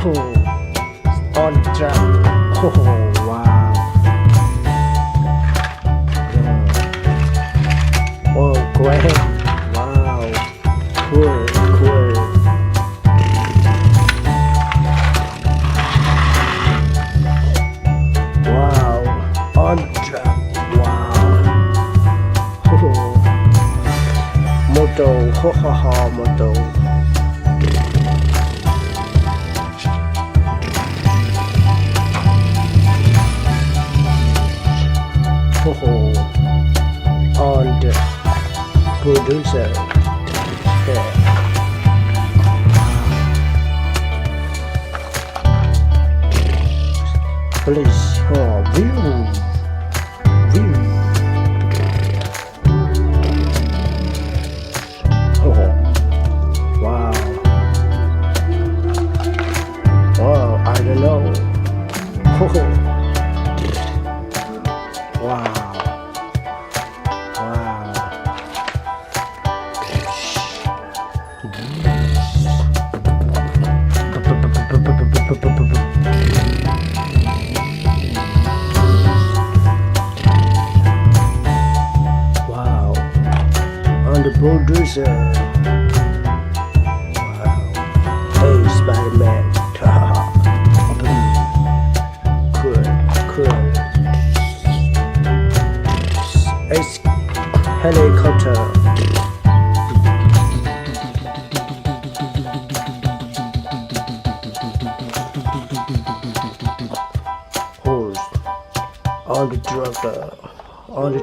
On the track. Wow. Oh, great. Wow. Cool. Wow. On the track. Wow. Moto. Moto. On the producer. Yeah. Please, view. Wow. I don't know. Wow. Wow. On the producer. Wow. Hey, Spider-Man. Cool. Helicopter. Hose. On the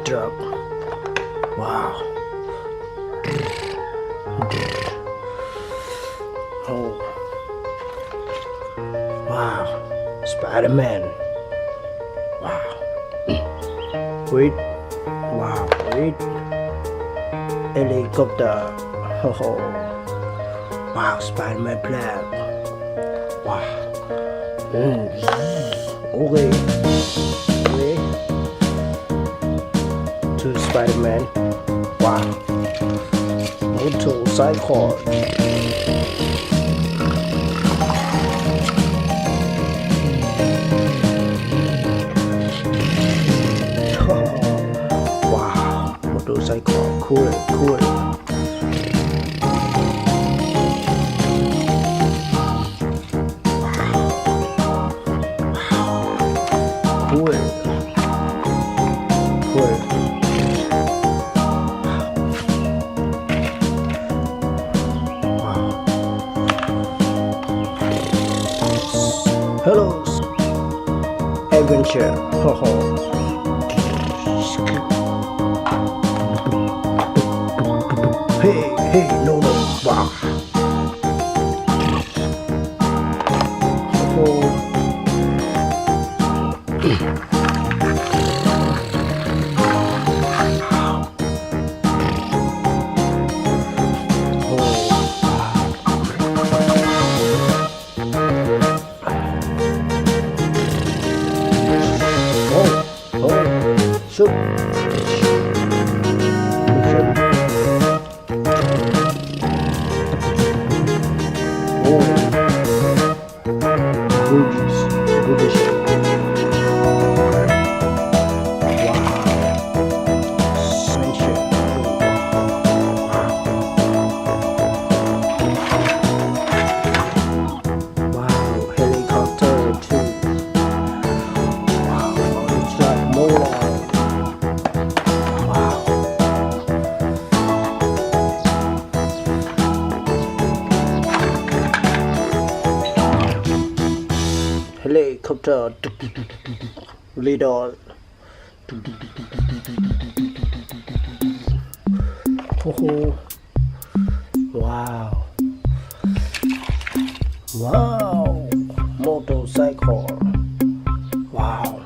truck. Wow. Oh. Wow. Spider-Man. Wow. Wait. Helicopter. Wow. Spider-Man plan. Wow. Okay. To Spider-Man. Wow. Motorcycle. Wow. Motorcycle. Cool. Hello, adventure. Hey, no. Wow. Shoot. Goodish. Wow, helicopter too. Wow, Truk Molen. Wow. Helicopter. Lidl. Wow. Motorcycle. Wow.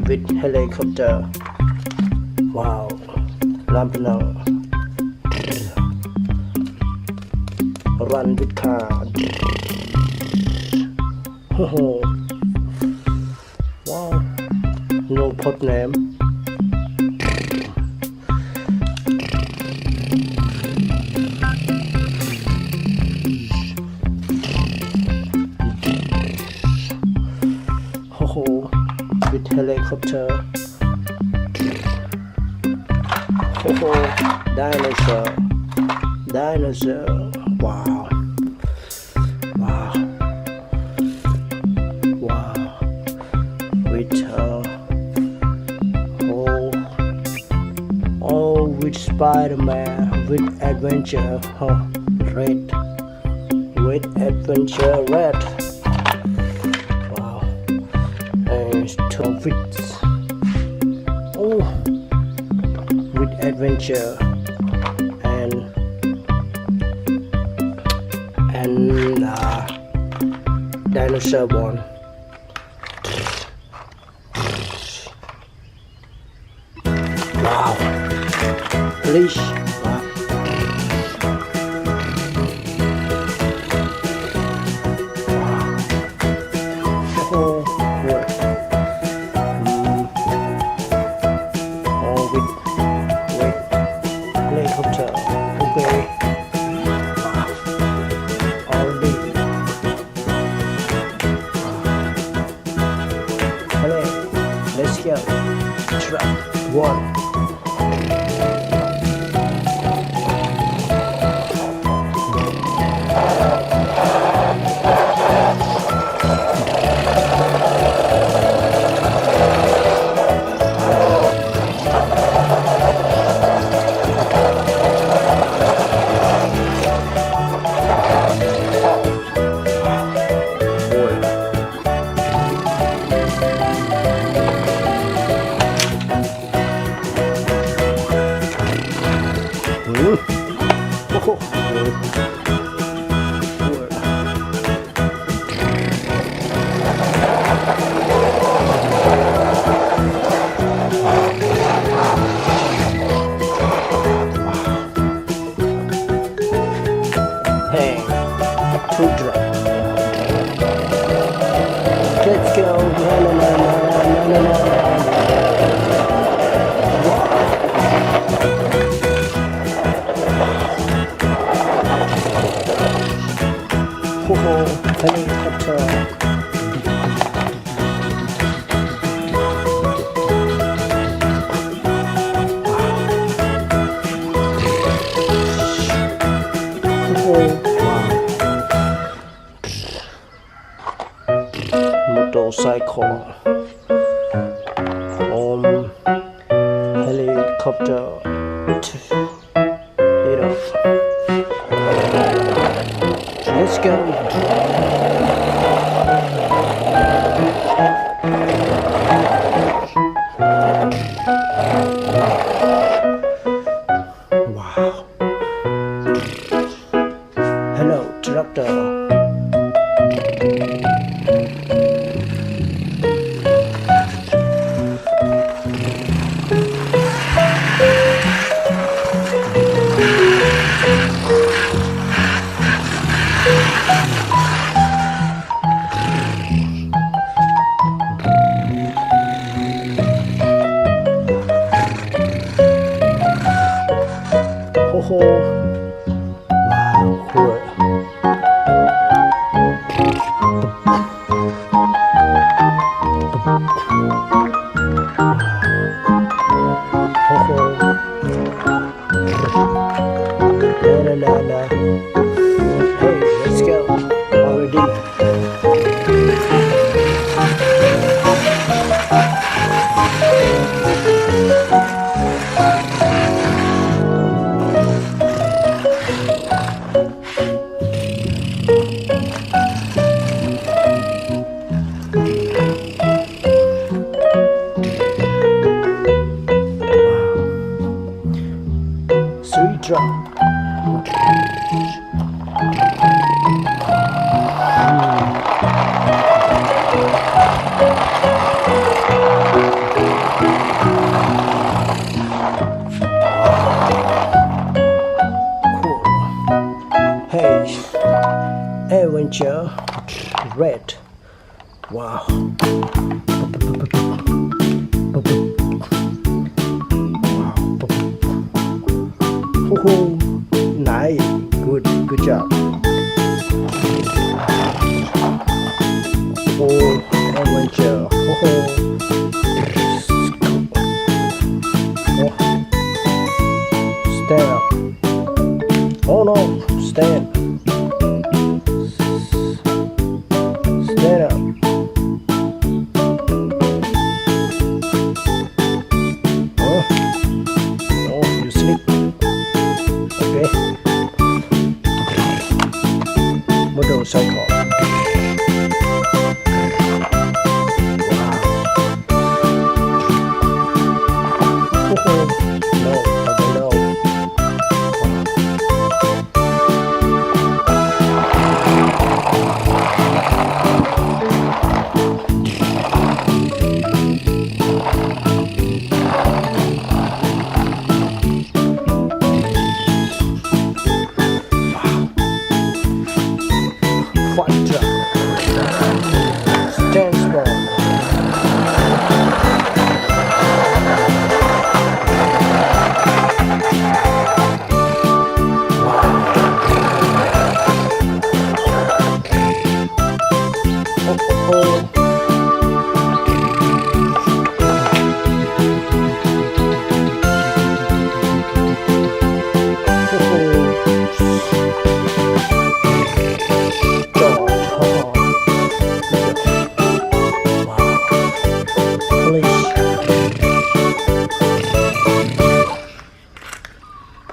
With helicopter. Wow. Lampno. Run with car. Wow. No pot name. helicopter. Oh, dinosaur. Wow. With with Spider-Man, with adventure. Red. With adventure red. Wow. And with adventure and dinosaur one. Wow. Please. Helicopter. Okay. Let's go. Truck one. Hey, food truck. Let's go. Helicopter. Motorcycle. Helicopter. Let's go. Wow. Hello, tractor. Wow, cool. Hey, let's go. Already. Sweet truck. Cool. Hey, adventure red. Wow. Nice. Good job. Adventure. Oh no, stand. Stand up. Oh, oh, you sleep. Okay. Motorcycle.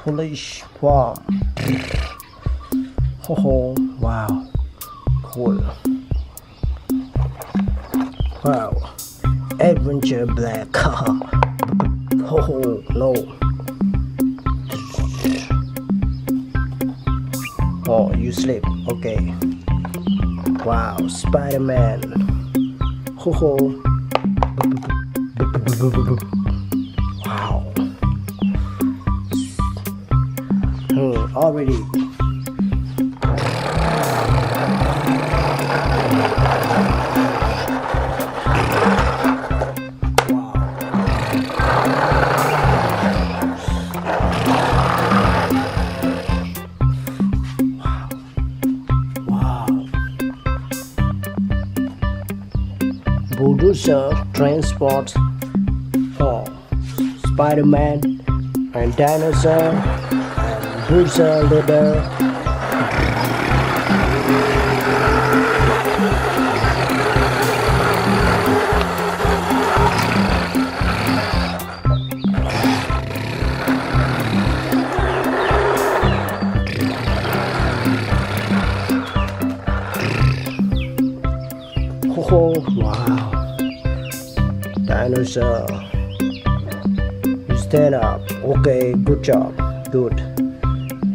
Polish farm. Oh, wow, cool. Wow, adventure black. Oh no. Oh, you sleep. Okay. Wow, Spider-Man. Ho. Wow. Already. Bulldozer transport for Spider-Man and dinosaur and bulldozer leader. Oh, wow. Dinosaur. You stand up. Okay, good job. Good.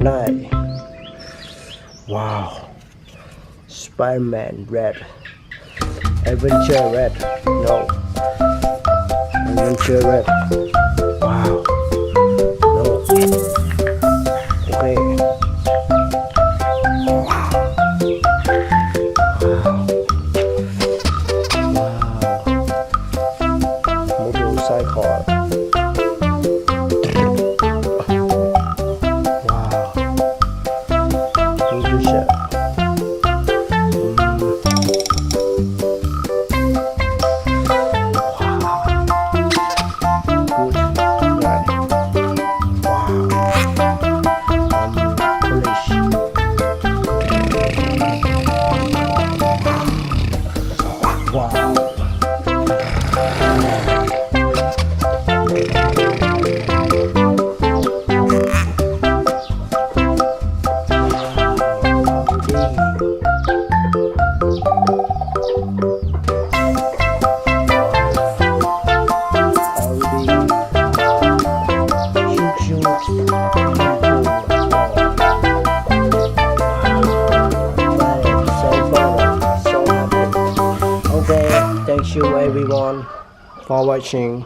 Nice. Wow. Spider-Man red. Adventure red. No. Adventure red. Wow. No. Okay. Motorcycle. Wow. English. Good. Right. Wow. Polish. Wow. Thank you everyone for watching.